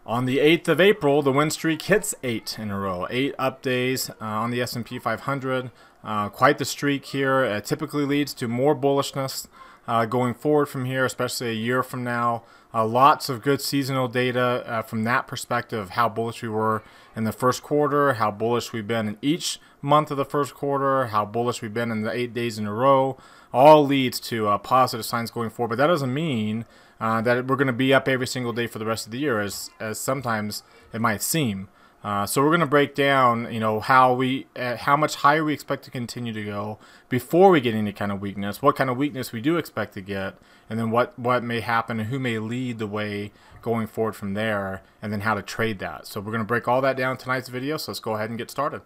On the 8th of April, the win streak hits 8 in a row. 8 up days on the S&P 500. Quite the streak here. It typically leads to more bullishness going forward from here, especially a year from now. Lots of good seasonal data from that perspective of how bullish we were in the first quarter, how bullish we've been in each month of the first quarter, how bullish we've been in the 8 days in a row. All leads to positive signs going forward, but that doesn't mean that we're going to be up every single day for the rest of the year, as sometimes it might seem. So we're going to break down, how much higher we expect to continue to go before we get any kind of weakness, what kind of weakness we do expect to get, and then what may happen and who may lead the way going forward from there, and then how to trade that. So we're going to break all that down in tonight's video, so let's go ahead and get started.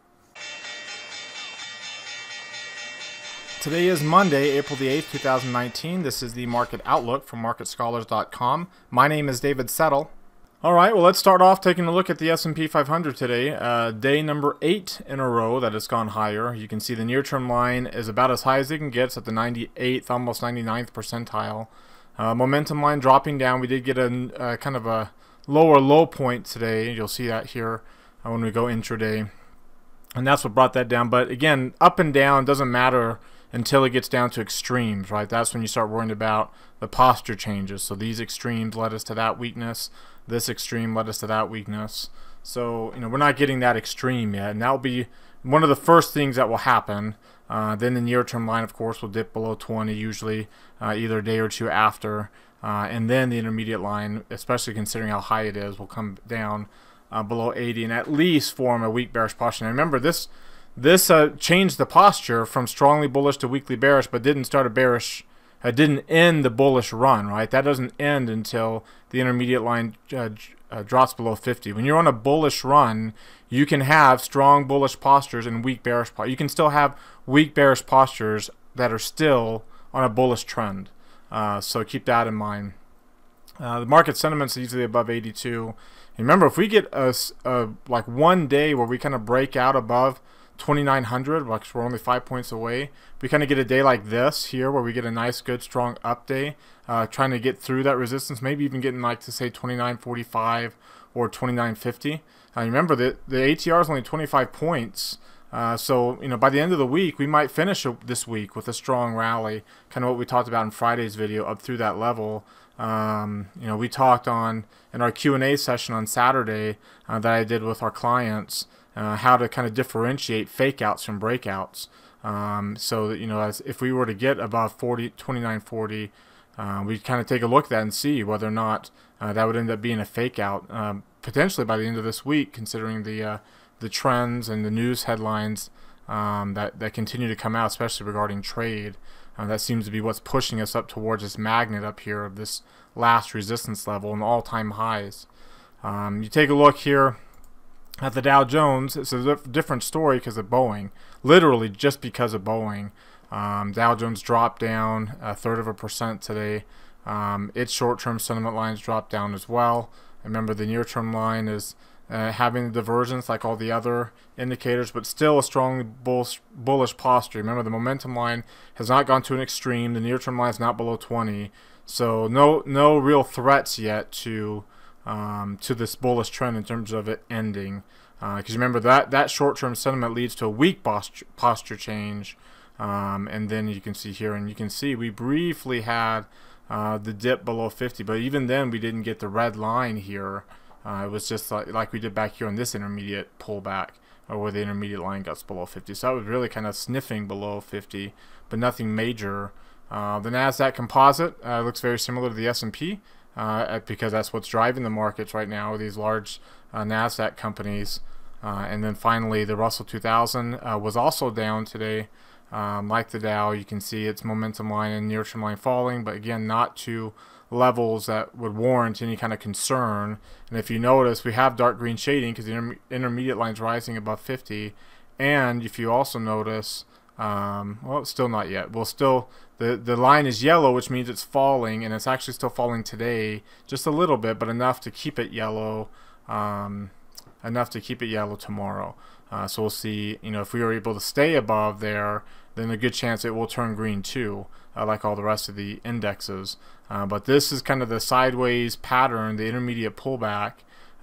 Today is Monday, April the 8th, 2019. This is the Market Outlook from MarketScholars.com. My name is David Settle. All right, well, let's start off taking a look at the S&P 500 today. Day number 8 in a row that has gone higher. You can see the near-term line is about as high as it can get. It's at the 98th, almost 99th percentile. Momentum line dropping down. We did get a kind of a lower low point today. You'll see that here when we go intraday. And that's what brought that down. But again, up and down doesn't matter until it gets down to extremes, right? That's when you start worrying about the posture changes. So these extremes led us to that weakness. This extreme led us to that weakness. So, we're not getting that extreme yet. And that will be one of the first things that will happen. Then the near-term line, of course, will dip below 20, usually either a day or two after. And then the intermediate line, especially considering how high it is, will come down below 80 and at least form a weak bearish posture. Now remember, this changed the posture from strongly bullish to weakly bearish, but didn't start a bearish. Didn't end the bullish run, right? That doesn't end until the intermediate line drops below 50. When you're on a bullish run, you can have strong bullish postures and weak bearish postures. You can still have weak bearish postures that are still on a bullish trend. So keep that in mind. The market sentiment's easily above 82. And remember, if we get like one day where we kind of break out above 2,900, because we're only 5 points away, we kind of get a day like this here where we get a nice, good, strong up day, trying to get through that resistance, maybe even getting like to say 2,945 or 2,950. Remember that the ATR is only 25 points. So, by the end of the week, we might finish this week with a strong rally, kind of what we talked about in Friday's video, up through that level. We talked in our Q&A session on Saturday that I did with our clients, how to kind of differentiate fake outs from breakouts. So that, if we were to get above 2940, we'd kind of take a look at that and see whether or not that would end up being a fake out, potentially by the end of this week, considering the trends and the news headlines that continue to come out, especially regarding trade. That seems to be what's pushing us up towards this magnet up here of this last resistance level and all-time highs. You take a look here at the Dow Jones. It's a different story because of Boeing, literally just because of Boeing. Dow Jones dropped down 1/3% today. Its short-term sentiment lines dropped down as well. Remember, the near-term line is having divergence like all the other indicators, but still a strongly bullish posture. Remember, the momentum line has not gone to an extreme. The near-term line is not below 20, so no real threats yet to this bullish trend in terms of it ending. Because remember, that short-term sentiment leads to a weak posture change, and then you can see here, and you can see we briefly had the dip below 50, but even then we didn't get the red line here. It was just like we did back here on this intermediate pullback, where the intermediate line got below 50. So that was really kind of sniffing below 50, but nothing major. The NASDAQ composite looks very similar to the S&P, because that's what's driving the markets right now, these large NASDAQ companies. And then finally, the Russell 2000 was also down today. Like the Dow, you can see its momentum line and near-term line falling, but again, not to levels that would warrant any kind of concern. And if you notice, we have dark green shading because the intermediate line is rising above 50. And if you also notice, well, it's still not yet. Well, still, the line is yellow, which means it's falling, and it's actually still falling today, just a little bit, but enough to keep it yellow, tomorrow. So we'll see, if we are able to stay above there, then a good chance it will turn green too, like all the rest of the indexes. But this is kind of the sideways pattern, the intermediate pullback,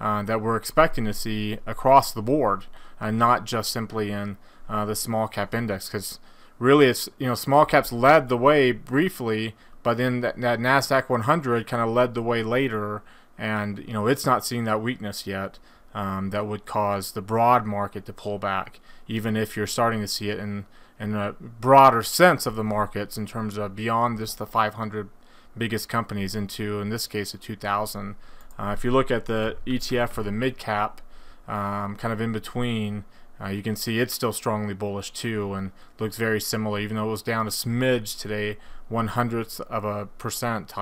that we're expecting to see across the board, and not just simply in the small cap index. Because really, it's, small caps led the way briefly, but then that NASDAQ 100 kind of led the way later, and it's not seeing that weakness yet. That would cause the broad market to pull back, even if you're starting to see it in a broader sense of the markets, in terms of beyond just the 500 biggest companies into, in this case, the 2,000. If you look at the ETF for the mid cap, kind of in between, you can see it's still strongly bullish too, and looks very similar, even though it was down a smidge today, 1/100th of a percent.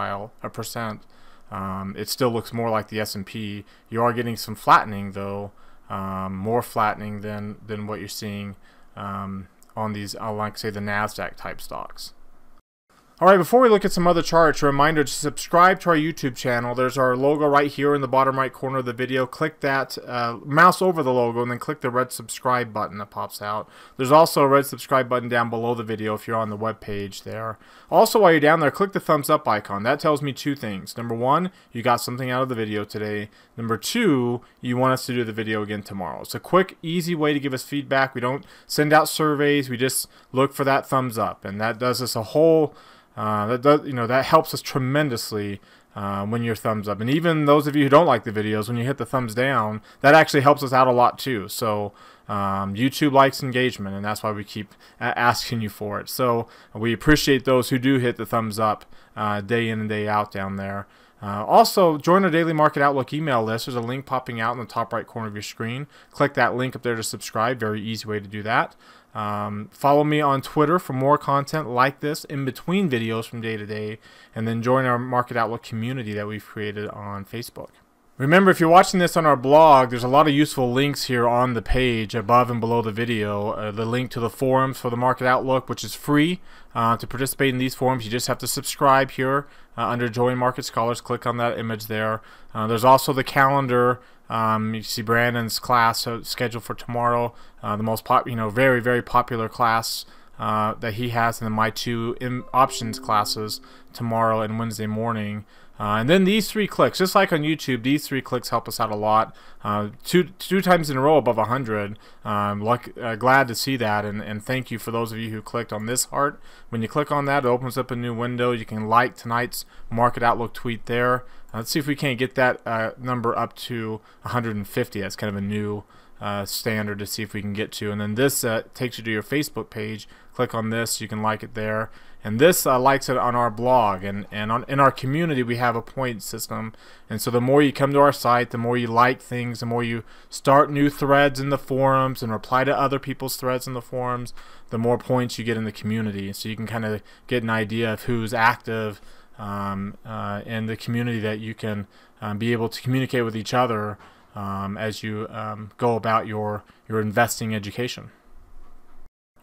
It still looks more like the S&P. You are getting some flattening though, more flattening than what you're seeing on these, like say, the NASDAQ type stocks. Alright, before we look at some other charts, a reminder to subscribe to our YouTube channel. There's our logo right here in the bottom right corner of the video. Click that, mouse over the logo, and then click the red subscribe button that pops out. There's also a red subscribe button down below the video if you're on the web page there. Also, while you're down there, click the thumbs up icon. That tells me two things. Number one, you got something out of the video today. Number two, you want us to do the video again tomorrow. It's a quick, easy way to give us feedback. We don't send out surveys. We just look for that thumbs up, and that does us a whole... that helps us tremendously when you're thumbs up. And even those of you who don't like the videos, when you hit the thumbs down, that actually helps us out a lot too. So YouTube likes engagement, and that's why we keep asking you for it. So we appreciate those who do hit the thumbs up day in and day out down there. Also, join our Daily Market Outlook email list. There's a link popping out in the top right corner of your screen. Click that link up there to subscribe. Very easy way to do that. Follow me on Twitter for more content like this in between videos from day to day, and then join our Market Outlook community that we've created on Facebook. Remember, if you're watching this on our blog, there's a lot of useful links here on the page above and below the video. The link to the forums for the Market Outlook, which is free. To participate in these forums, you just have to subscribe here under Join Market Scholars. Click on that image there. There's also the calendar. You see Brandon's class scheduled for tomorrow. The most very, very popular class that he has, and then my two options classes tomorrow and Wednesday morning. And then these 3 clicks, just like on YouTube, these 3 clicks help us out a lot. Two times in a row above 100. Glad to see that, and thank you for those of you who clicked on this heart. When you click on that, it opens up a new window. You can like tonight's Market Outlook tweet there. Let's see if we can't get that number up to 150. That's kind of a new standard to see if we can get to. And then this takes you to your Facebook page. Click on this, you can like it there. And this likes it on our blog, and in our community we have a point system. And so the more you come to our site, the more you like things, the more you start new threads in the forums and reply to other people's threads in the forums, the more points you get in the community. So you can kind of get an idea of who's active in the community, that you can be able to communicate with each other as you go about your investing education.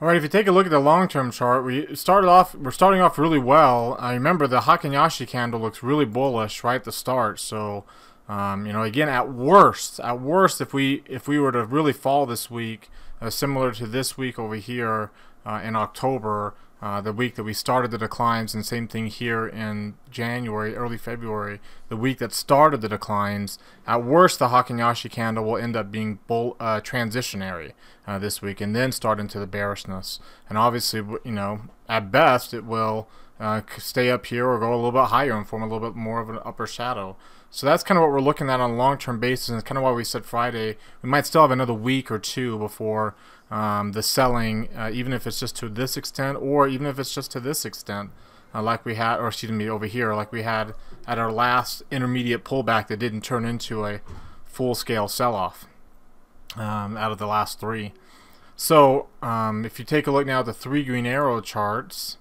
Alright, if you take a look at the long-term chart, we're starting off really well. I remember the Heikin-Ashi candle looks really bullish right at the start. So, again, at worst, if we were to really fall this week, similar to this week over here in October, the week that we started the declines, and same thing here in January, early February, the week that started the declines, at worst the Heikin-Ashi candle will end up being transitionary this week, and then start into the bearishness. And obviously, at best it will stay up here or go a little bit higher and form a little bit more of an upper shadow. So that's kind of what we're looking at on a long-term basis, and it's kind of why we said Friday we might still have another week or two before the selling, even if it's just to this extent, or even if it's just to this extent, like we had, or excuse me, over here, like we had at our last intermediate pullback that didn't turn into a full-scale sell-off out of the last 3. So if you take a look now at the 3 green arrow charts,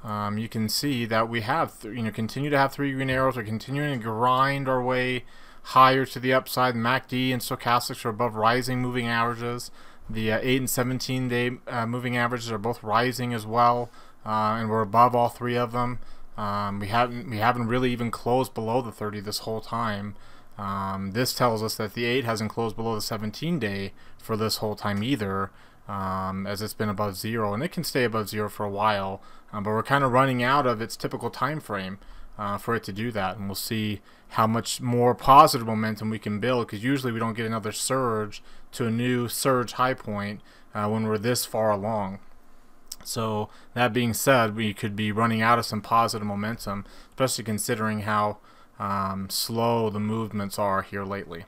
you can see that we have continue to have 3 green arrows. We're continuing to grind our way higher to the upside. MACD and stochastics are above rising moving averages. The 8 and 17 day moving averages are both rising as well, and we're above all 3 of them. We haven't really even closed below the 30 this whole time. This tells us that the 8 hasn't closed below the 17 day for this whole time either, as it's been above 0, and it can stay above 0 for a while, but we're kind of running out of its typical time frame. for it to do that, and we'll see how much more positive momentum we can build, because usually we don't get another surge to a new surge high point when we're this far along. So that being said, we could be running out of some positive momentum, especially considering how slow the movements are here lately.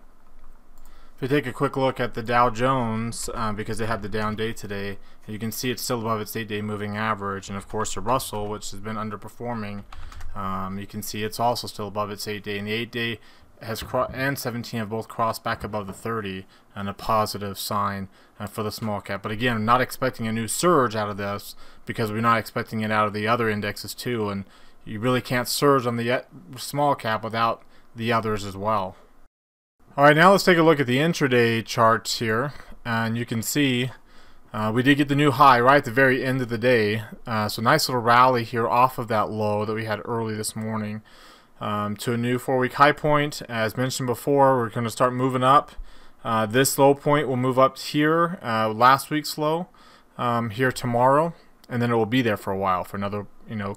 If we take a quick look at the Dow Jones, because they had the down day today, you can see it's still above its 8-day moving average, and of course the Russell, which has been underperforming, you can see it's also still above its 8-day, and the 8-day has and 17 have both crossed back above the 30, and a positive sign for the small cap. But again, I'm not expecting a new surge out of this, because we're not expecting it out of the other indexes too, and you really can't surge on the small cap without the others as well. Alright, now let's take a look at the intraday charts here, and you can see we did get the new high right at the very end of the day, so nice little rally here off of that low that we had early this morning to a new 4-week high point. As mentioned before, we're going to start moving up. This low point will move up here, last week's low, here tomorrow, and then it will be there for a while, for another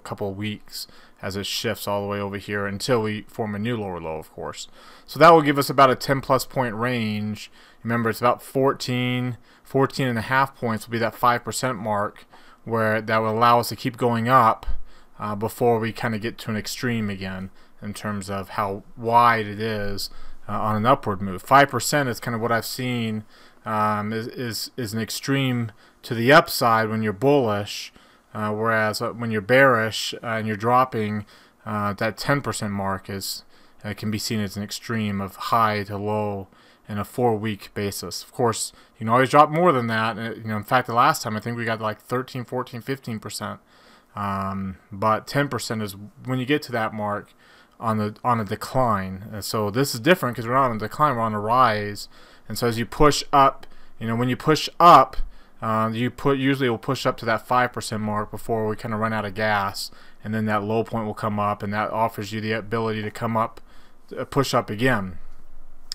couple of weeks, as it shifts all the way over here until we form a new lower low, of course. So that will give us about a 10+ point range. Remember, it's about 14 and a half points will be that 5% mark, where that will allow us to keep going up before we kind of get to an extreme again in terms of how wide it is on an upward move. 5% is kind of what I've seen is an extreme to the upside when you're bullish, whereas when you're bearish and you're dropping, that 10% mark can be seen as an extreme of high to low in a 4-week basis. Of course, you can always drop more than that. In fact, the last time I think we got like 13, 14, 15%. But 10% is when you get to that mark on a decline. So this is different because we're not on a decline, we're on a rise. And so as you push up, when you push up, usually will push up to that 5% mark before we kind of run out of gas, and then that low point will come up, and that offers you the ability to come up, push up again,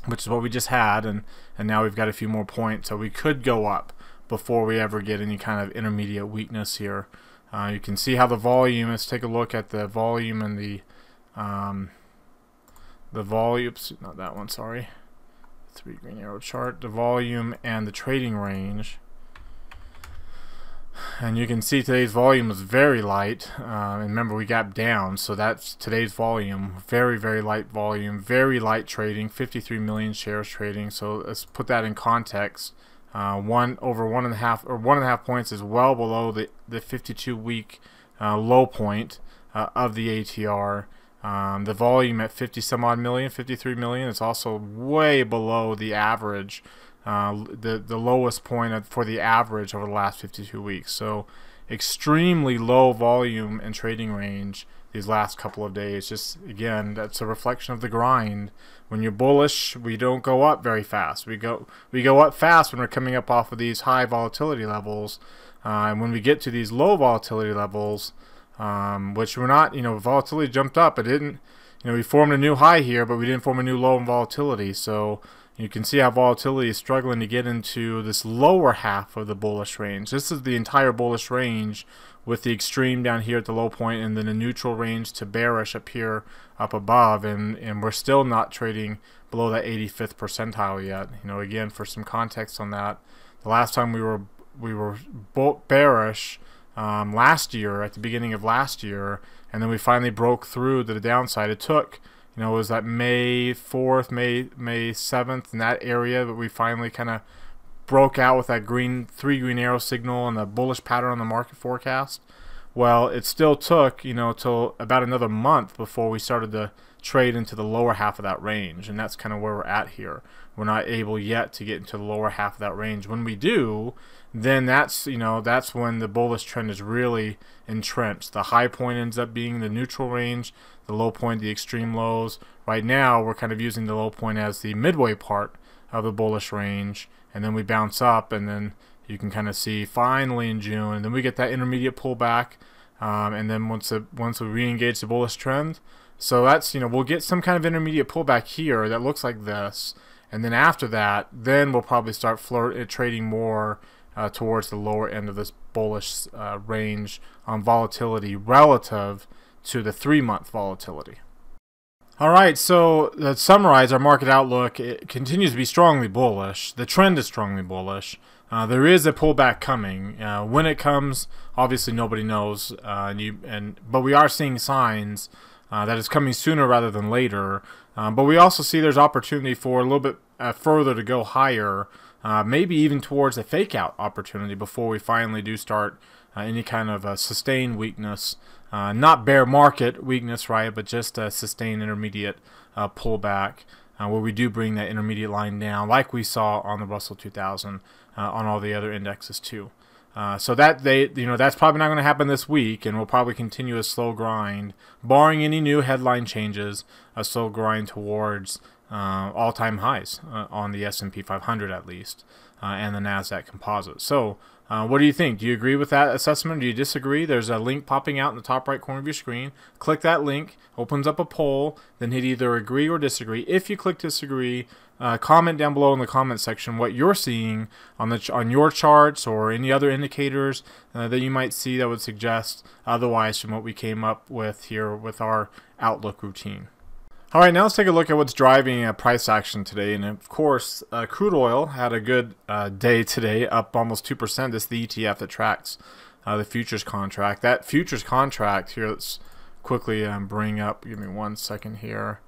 which is what we just had, and now we've got a few more points, so we could go up before we ever get any kind of intermediate weakness here. You can see how the volume, let's take a look at the volume and the volume, not that one, sorry, 3 green arrow chart, the volume and the trading range. And you can see today's volume is very light, and remember we got down, so that's today's volume. Very, very light volume, very light trading, 53 million shares trading. So let's put that in context. Over 1.5 points is well below the 52-week low point of the ATR. The volume at 50 some odd million, 53 million, is also way below the average. The lowest point for the average over the last 52 weeks. So extremely low volume and trading range these last couple of days. Just again, that's a reflection of the grind. When you're bullish, we don't go up very fast. We go up fast when we're coming up off of these high volatility levels, and when we get to these low volatility levels, which we're not, volatility jumped up. It didn't, we formed a new high here, but we didn't form a new low in volatility. So you can see how volatility is struggling to get into this lower half of the bullish range. This is the entire bullish range, with the extreme down here at the low point, and then a neutral range to bearish up here up above, and we're still not trading below that 85th percentile yet. Again, for some context on that, the last time we were bearish last year, at the beginning of last year, and then we finally broke through to the downside. It took, it was that May 4th, May 7th, in that area, but we finally kind of broke out with that 3 green arrow signal and the bullish pattern on the market forecast. Well, it still took, till about another month before we started to trade into the lower half of that range, and that's kind of where we're at here. We're not able yet to get into the lower half of that range. When we do, then that's when the bullish trend is really entrenched. The high point ends up being the neutral range, the low point the extreme lows. Right now we're kind of using the low point as the midway part of the bullish range, and then we bounce up, and then you can kind of see finally in June, and then we get that intermediate pullback, and then once we re-engage the bullish trend, so that's, we'll get some kind of intermediate pullback here that looks like this, and then after that, then we'll probably start trading more towards the lower end of this bullish range on volatility relative to the 3-month volatility. All right, so to summarize our market outlook, it continues to be strongly bullish. The trend is strongly bullish. There is a pullback coming. When it comes, obviously nobody knows, but we are seeing signs that it's coming sooner rather than later. But we also see there's opportunity for a little bit further to go higher, maybe even towards a fake out opportunity before we finally do start any kind of sustained weakness. Not bear market weakness, right, but just a sustained intermediate pullback where we do bring that intermediate line down like we saw on the Russell 2000 on all the other indexes too. So that that's probably not going to happen this week, and we'll probably continue a slow grind, barring any new headline changes, a slow grind towards all-time highs on the S&P 500 at least, and the NASDAQ Composite. So what do you think? Do you agree with that assessment? Do you disagree? There's a link popping out in the top right corner of your screen. Click that link, opens up a poll, then hit either agree or disagree. If you click disagree, comment down below in the comment section what you're seeing on your charts or any other indicators that you might see that would suggest otherwise from what we came up with here with our outlook routine. All right, now let's take a look at what's driving price action today. And of course, crude oil had a good day today, up almost 2%. This is the ETF that tracks the futures contract. That futures contract here, let's quickly bring up, give me 1 second here,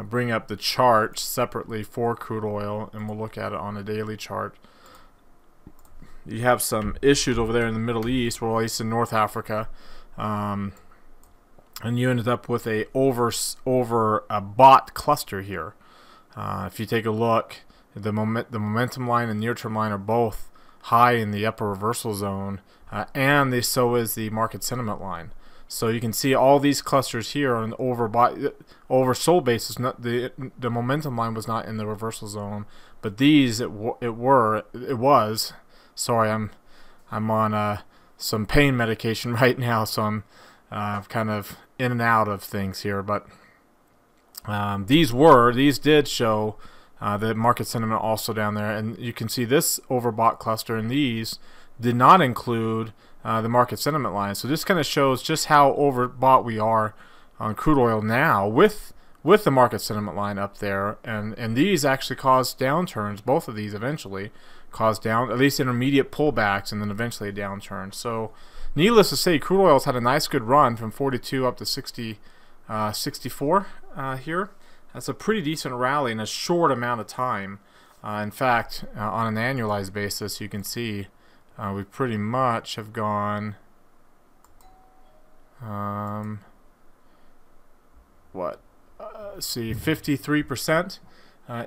bring up the chart separately for crude oil, and we'll look at it on a daily chart. You have some issues over there in the Middle East, or at least in North Africa. And you ended up with a bought cluster here. If you take a look, the momentum line and near-term line are both high in the upper reversal zone, and so is the market sentiment line. So you can see all these clusters here on an oversold basis. The momentum line was not in the reversal zone, but these it was. Sorry, I'm on some pain medication right now, so I'm kind of in and out of things here, but these did show the market sentiment also down there, and you can see this overbought cluster, and these did not include the market sentiment line. So this kind of shows just how overbought we are on crude oil now with the market sentiment line up there, and these actually caused downturns. Both of these eventually caused at least intermediate pullbacks, and then eventually a downturn. So needless to say, crude oil's had a nice good run from 42 up to 64 here. That's a pretty decent rally in a short amount of time. In fact, on an annualized basis, you can see we pretty much have gone see 53%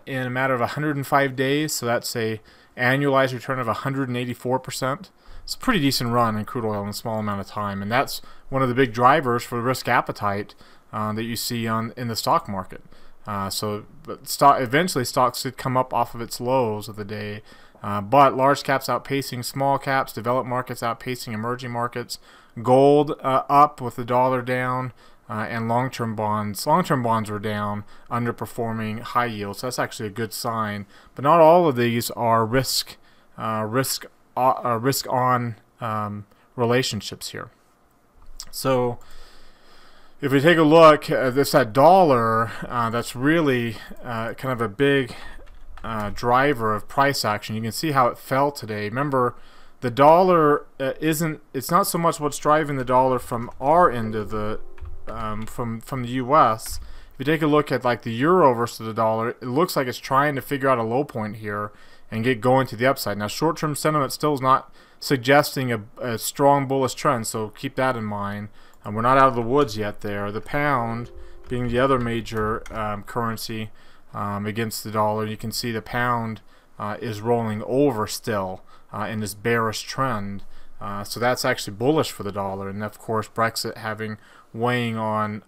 in a matter of 105 days. So that's a annualized return of 184%. It's a pretty decent run in crude oil in a small amount of time, and that's one of the big drivers for risk appetite that you see in the stock market. Eventually stocks should come up off of its lows of the day, but large caps outpacing small caps, developed markets outpacing emerging markets, gold up with the dollar down, and long-term bonds. Long-term bonds were down, underperforming high yields. So that's actually a good sign. But not all of these are risk on relationships here. So if we take a look at that dollar, that's really kind of a big driver of price action. You can see how it fell today. Remember, the dollar it's not so much what's driving the dollar from our end of the from the US. If you take a look at like the euro versus the dollar, it looks like it's trying to figure out a low point here and get going to the upside. Now, short-term sentiment still is not suggesting a strong bullish trend, so keep that in mind. We're not out of the woods yet there. The pound being the other major currency against the dollar, you can see the pound is rolling over still in this bearish trend. So that's actually bullish for the dollar, and of course Brexit weighing on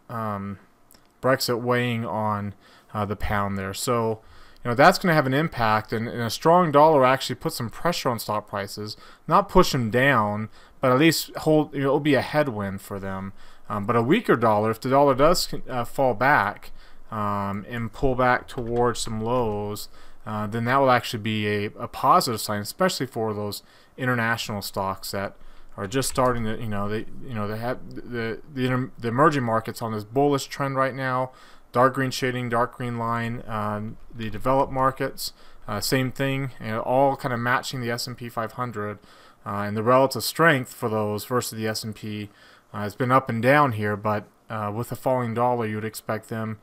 the pound there. So that's going to have an impact, and a strong dollar actually puts some pressure on stock prices, not push them down, but at least hold. It'll be a headwind for them. But a weaker dollar, if the dollar does fall back and pull back towards some lows, then that will actually be a positive sign, especially for those international stocks that are just starting to, they have the emerging markets on this bullish trend right now. Dark green shading, dark green line. The developed markets, same thing, all kind of matching the S&P 500. And the relative strength for those versus the S&P has been up and down here, but with a falling dollar, you would expect them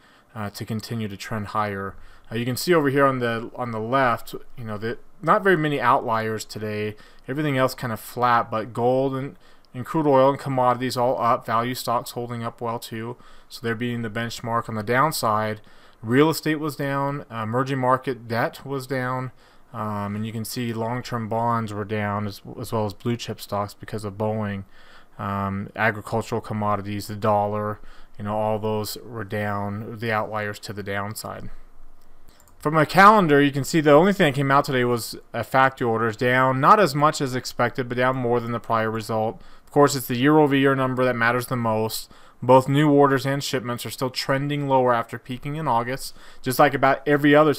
to continue to trend higher. You can see over here on the left, that not very many outliers today. Everything else kind of flat, but gold and crude oil and commodities all up. Value stocks holding up well too, so they're beating the benchmark. On the downside, real estate was down, emerging market debt was down, and you can see long-term bonds were down as well as blue chip stocks because of Boeing. Agricultural commodities, the dollar, all those were down, the outliers to the downside. From a calendar, you can see the only thing that came out today was factory orders down, not as much as expected, but down more than the prior result. Of course, it's the year-over-year number that matters the most. Both new orders and shipments are still trending lower after peaking in August, just like about every other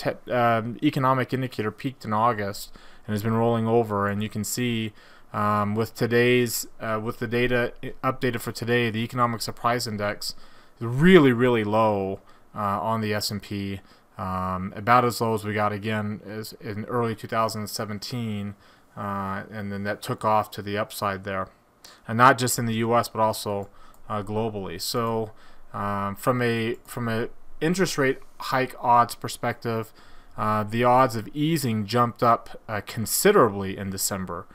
economic indicator peaked in August and has been rolling over. And you can see with the data updated for today, the economic surprise index is really, really low on the S&P. About as low as we got again as in early 2017, and then that took off to the upside there, and not just in the U.S. but also globally. So from a interest rate hike odds perspective, the odds of easing jumped up considerably in December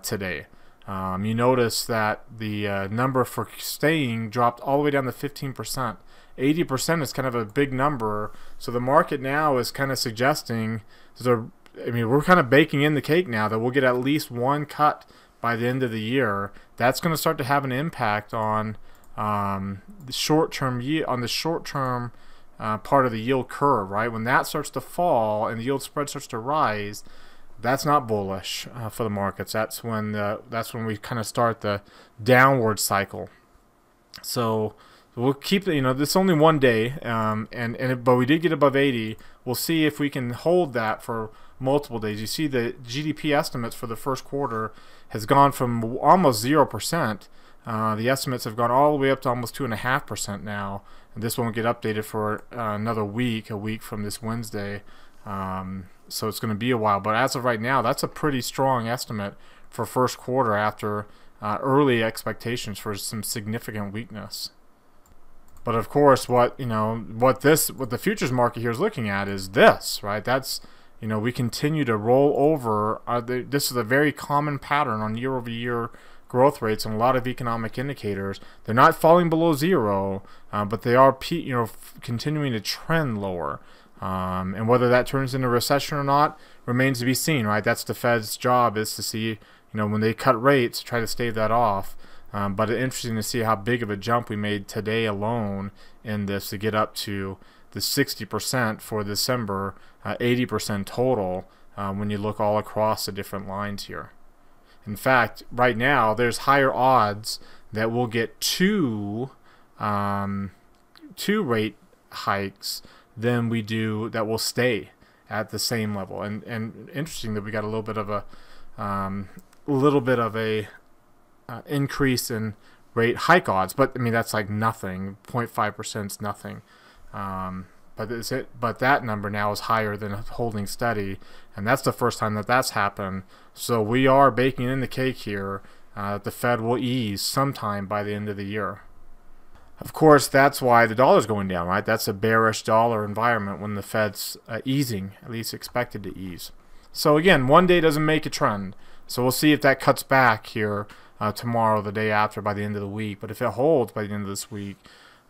today. You notice that the number for staying dropped all the way down to 15%. 80% is kind of a big number, so the market now is kind of suggesting, we're kind of baking in the cake now that we'll get at least one cut by the end of the year. That's going to start to have an impact on the short-term part of the yield curve, right? When that starts to fall and the yield spread starts to rise, that's not bullish for the markets. That's when we kind of start the downward cycle. So we'll keep this only one day, but we did get above 80. We'll see if we can hold that for multiple days. You see the GDP estimates for the first quarter has gone from almost 0%. The estimates have gone all the way up to almost 2.5% now, and this won't get updated for another week, a week from this Wednesday. So it's going to be a while. But as of right now, that's a pretty strong estimate for first quarter after early expectations for some significant weakness. But of course, what the futures market here is looking at is this, right? That's, we continue to roll over. This is a very common pattern on year-over-year growth rates and a lot of economic indicators. They're not falling below zero, but they are, continuing to trend lower. And whether that turns into recession or not remains to be seen, right? That's the Fed's job, is to see, when they cut rates, try to stave that off. But it's interesting to see how big of a jump we made today alone in this to get up to the 60% for December, 80% total when you look all across the different lines here. In fact, right now there's higher odds that we'll get two rate hikes than we do that will stay at the same level. And interesting that we got a little bit of a increase in rate hike odds, but that's like nothing. 0.5% is nothing. But that number now is higher than holding steady, and that's the first time that that's happened. So we are baking in the cake here that the Fed will ease sometime by the end of the year. Of course, that's why the dollar's going down, right? That's a bearish dollar environment when the Fed's easing, at least expected to ease. So again, one day doesn't make a trend. So we'll see if that cuts back here tomorrow, the day after, by the end of the week. But if it holds by the end of this week,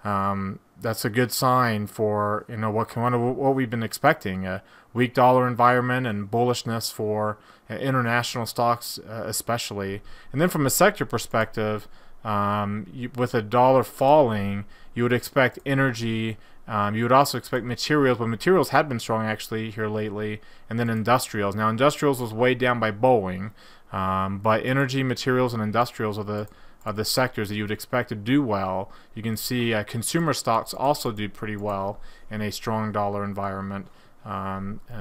that's a good sign for what we've been expecting: a weak dollar environment and bullishness for international stocks, especially. And then from a sector perspective, with a dollar falling, you would expect energy. You would also expect materials, but materials had been strong actually here lately, and then industrials. Now industrials was weighed down by Boeing, but energy, materials, and industrials are the sectors that you would expect to do well. You can see consumer stocks also do pretty well in a strong dollar environment.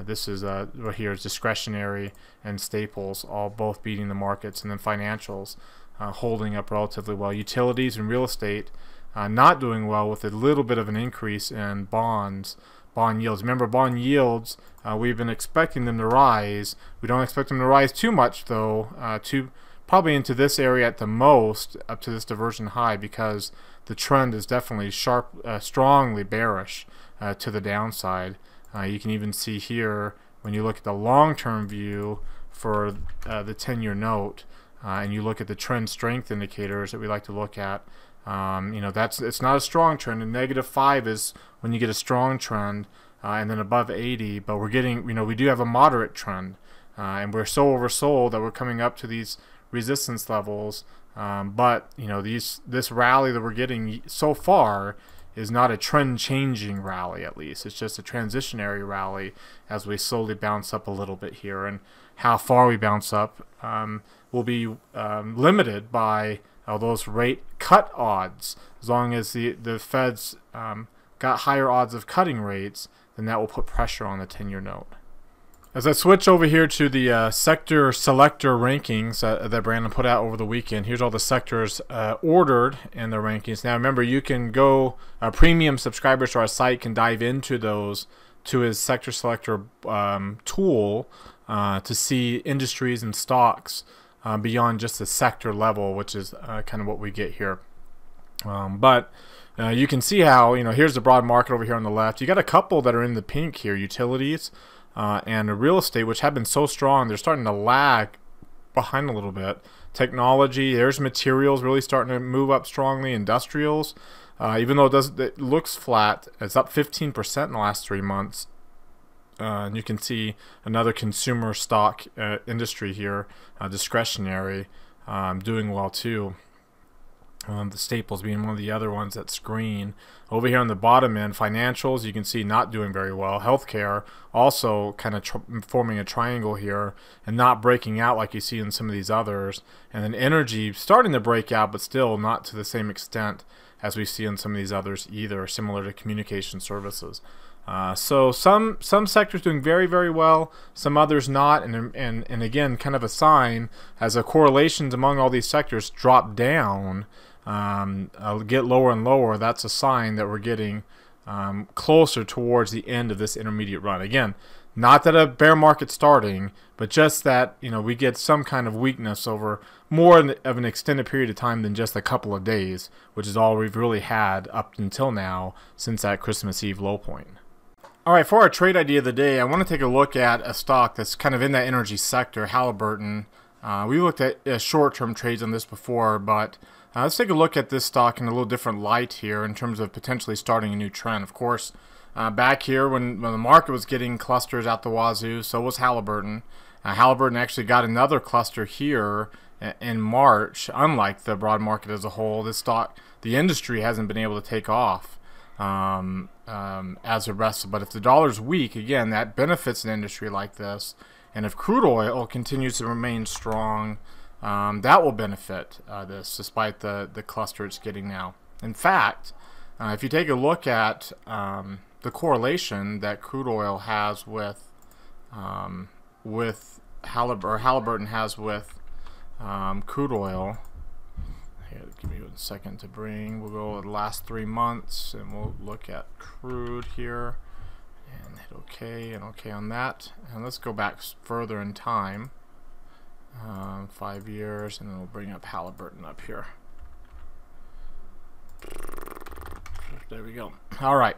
This is right here is discretionary and staples, all both beating the markets, and then financials holding up relatively well. Utilities and real estate not doing well, with a little bit of an increase in bond yields. Remember, bond yields, we've been expecting them to rise. We don't expect them to rise too much, though, probably into this area at the most, up to this diversion high, because the trend is definitely strongly bearish to the downside. You can even see here, when you look at the long-term view for the 10-year note, and you look at the trend strength indicators that we like to look at, you know, it's not a strong trend. And -5 is when you get a strong trend, and then above 80. But we're getting, you know, we do have a moderate trend, and we're so oversold that we're coming up to these resistance levels. But you know, this rally that we're getting so far is not a trend-changing rally. At least it's just a transitionary rally as we slowly bounce up a little bit here. And how far we bounce up will be limited by those rate cut odds. As long as the Fed's got higher odds of cutting rates, then that will put pressure on the 10-year note. As I switch over here to the sector selector rankings that Brandon put out over the weekend, here's all the sectors ordered in the rankings. Now remember, you can go, premium subscribers to our site can dive into those, to his sector selector tool, to see industries and stocks beyond just the sector level, which is kind of what we get here. But you can see how, you know, here's the broad market over here on the left. You got a couple that are in the pink here, utilities and real estate, which have been so strong. They're starting to lag behind a little bit. Technology, there's materials really starting to move up strongly. Industrials, even though it looks flat, it's up 15% in the last 3 months. And you can see another consumer stock industry here, discretionary, doing well too. The staples being one of the other ones that's green. Over here on the bottom end, financials, you can see not doing very well. Healthcare also kind of forming a triangle here and not breaking out like you see in some of these others. And then energy starting to break out, but still not to the same extent as we see in some of these others either, similar to communication services. So some sectors doing very, very well, some others not, and again, kind of a sign as the correlations among all these sectors drop down, get lower and lower. That's a sign that we're getting closer towards the end of this intermediate run. Again, not that a bear market's starting, but just that, you know, we get some kind of weakness over more of an extended period of time than just a couple of days, which is all we've really had up until now since that Christmas Eve low point. Alright, for our trade idea of the day, I want to take a look at a stock that's kind of in that energy sector, Halliburton. We looked at short-term trades on this before, but let's take a look at this stock in a little different light here in terms of potentially starting a new trend. Of course, back here when the market was getting clusters out the wazoo, so was Halliburton. Halliburton actually got another cluster here in March. Unlike the broad market as a whole, this stock, the industry hasn't been able to take off as a rest. But if the dollar's weak, again, that benefits an industry like this. And if crude oil continues to remain strong, that will benefit this, despite the cluster it's getting now. In fact, if you take a look at the correlation that crude oil has with Halliburton has with crude oil. Here, give me a second to bring. We'll go the last 3 months, and we'll look at crude here, and hit OK and OK on that. And let's go back further in time, 5 years, and then we'll bring up Halliburton up here. There we go. All right.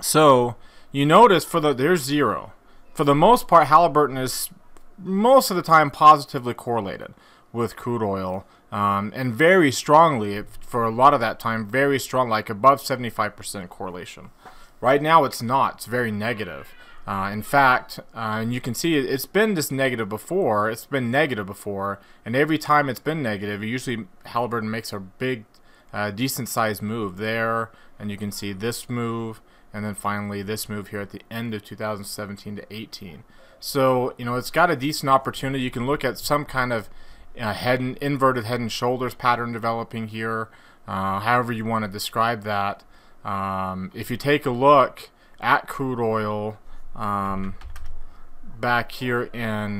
So you notice there's zero. For the most part, Halliburton is most of the time positively correlated with crude oil, and very strongly, for a lot of that time, very strong, like above 75% correlation. Right now it's not. It's very negative. In fact, and you can see it's been this negative before. It's been negative before, and every time it's been negative, usually Halliburton makes a big, decent-sized move there, and you can see this move, and then finally this move here at the end of 2017 to 18. So, you know, it's got a decent opportunity. You can look at some kind of inverted head and shoulders pattern developing here, however you want to describe that. If you take a look at crude oil back here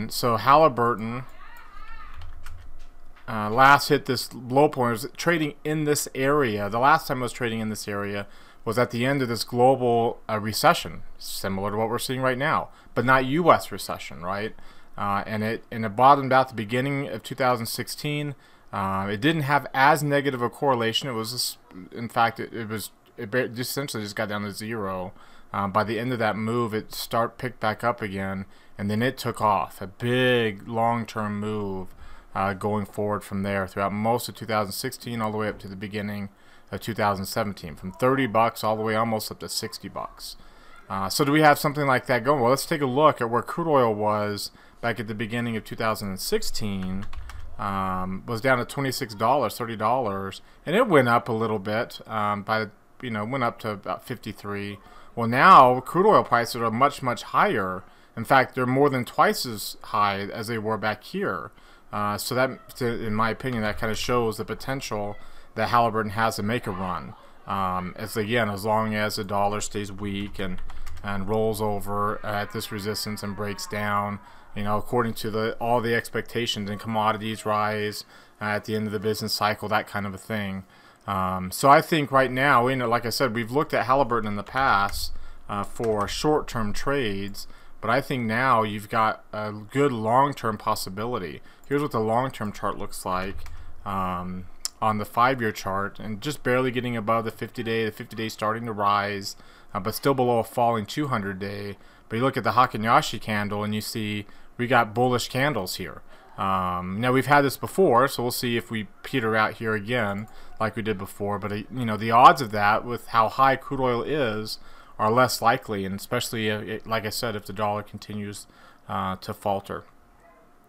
so Halliburton, last hit this low point, was trading in this area. The last time it was trading in this area was at the end of this global recession, similar to what we're seeing right now, but not U.S. recession, right? And it bottomed out the beginning of 2016. It didn't have as negative a correlation. It was just, in fact, it just essentially just got down to zero. By the end of that move, it picked back up again, and then it took off. A big long-term move going forward from there throughout most of 2016 all the way up to the beginning of 2017, from 30 bucks all the way almost up to 60 bucks. So do we have something like that going? Well, let's take a look at where crude oil was back at the beginning of 2016. Was down to $26, $30, and it went up a little bit. Went up to about 53. Well, now crude oil prices are much, much higher. In fact, they're more than twice as high as they were back here. So that, in my opinion, that kind of shows the potential that Halliburton has to make a run. As long as the dollar stays weak and rolls over at this resistance and breaks down, according to all the expectations, and commodities rise at the end of the business cycle, that kind of a thing. So I think right now, like I said, we've looked at Halliburton in the past for short-term trades, but I think now you've got a good long-term possibility. Here's what the long-term chart looks like on the 5-year chart, and just barely getting above the 50-day. The 50-day starting to rise, but still below a falling 200-day. But you look at the Heikin Ashi candle, and you see we got bullish candles here. Now we've had this before, so we'll see if we peter out here again like we did before. But the odds of that, with how high crude oil is, are less likely, and especially like I said, if the dollar continues to falter,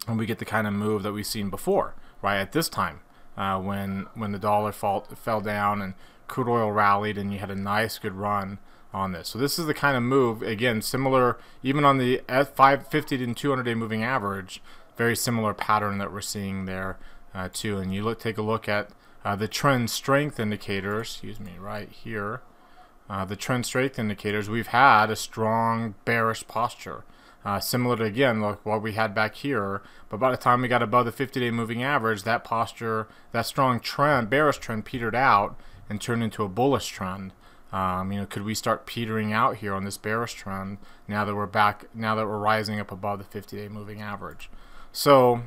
and we get the kind of move that we've seen before, right at this time, when the dollar fell down and crude oil rallied, and you had a nice good run on this. So this is the kind of move, again, similar even on the 550 and 200-day moving average. Very similar pattern that we're seeing there too. And you take a look at the trend strength indicators. Right here, the trend strength indicators. We've had a strong bearish posture, similar to again like what we had back here. But by the time we got above the 50-day moving average, that posture, that strong trend, bearish trend, petered out and turned into a bullish trend. Could we start petering out here on this bearish trend now that we're rising up above the 50-day moving average? So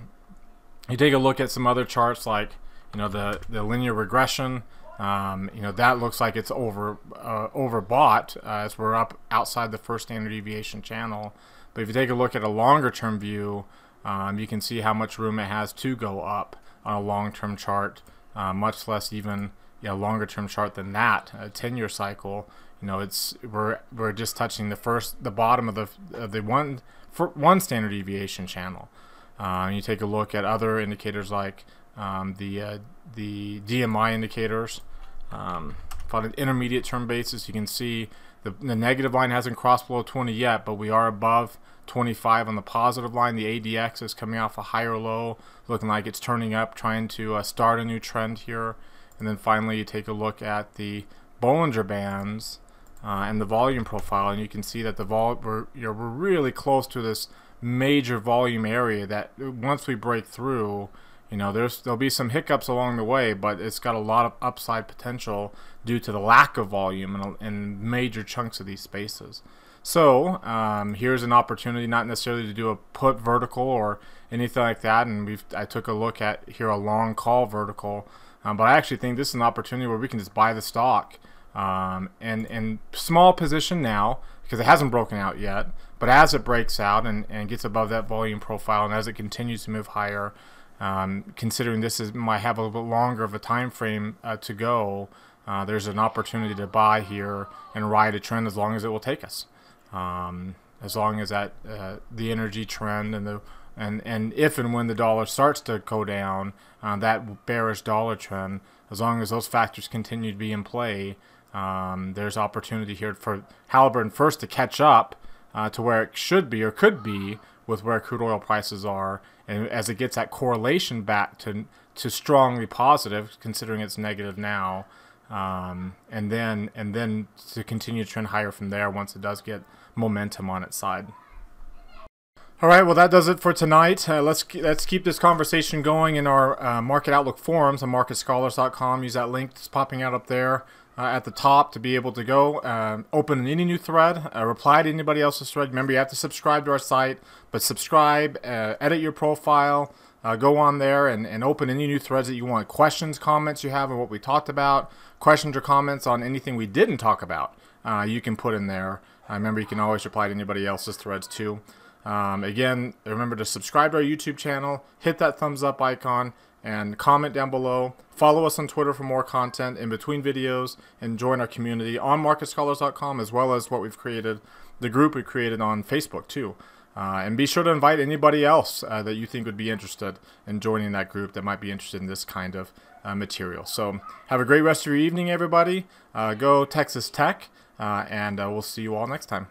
you take a look at some other charts like the linear regression. That looks like it's overbought as we're up outside the first standard deviation channel. But if you take a look at a longer term view, you can see how much room it has to go up on a long term chart, much less even longer term chart than that. A 10-year cycle, we're just touching the bottom of the one standard deviation channel. You take a look at other indicators like the DMI indicators. On an intermediate term basis, you can see the negative line hasn't crossed below 20 yet, but we are above 25 on the positive line. The ADX is coming off a higher low, looking like it's turning up, trying to start a new trend here. And then finally, you take a look at the Bollinger Bands and the volume profile, and you can see that we're really close to this major volume area that once we break through, there'll be some hiccups along the way, but it's got a lot of upside potential due to the lack of volume in major chunks of these spaces. So here's an opportunity, not necessarily to do a put vertical or anything like that, and I took a look at here a long call vertical, but I actually think this is an opportunity where we can just buy the stock and small position now because it hasn't broken out yet, but as it breaks out and gets above that volume profile, and as it continues to move higher, considering might have a little bit longer of a time frame to go, there's an opportunity to buy here and ride a trend as long as it will take us. As long as that the energy trend and if and when the dollar starts to go down, that bearish dollar trend, as long as those factors continue to be in play, there's opportunity here for Halliburton first to catch up to where it should be or could be with where crude oil prices are, and as it gets that correlation back to strongly positive, considering it's negative now, and then to continue to trend higher from there once it does get momentum on its side. All right, well, that does it for tonight. Let's keep this conversation going in our Market Outlook forums on MarketScholars.com. Use that link that's popping out up there at the top to be able to go open any new thread, reply to anybody else's thread. Remember, you have to subscribe to our site, but subscribe, edit your profile, go on there and open any new threads that you want. Questions, comments you have on what we talked about, questions or comments on anything we didn't talk about, you can put in there. Remember, you can always reply to anybody else's threads too. Again, remember to subscribe to our YouTube channel, hit that thumbs up icon, and comment down below. Follow us on Twitter for more content in between videos, and join our community on MarketScholars.com, as well as what we've created, the group we created on Facebook too. And be sure to invite anybody else that you think would be interested in joining that group that might be interested in this kind of material. So have a great rest of your evening, everybody. Go Texas Tech, and we'll see you all next time.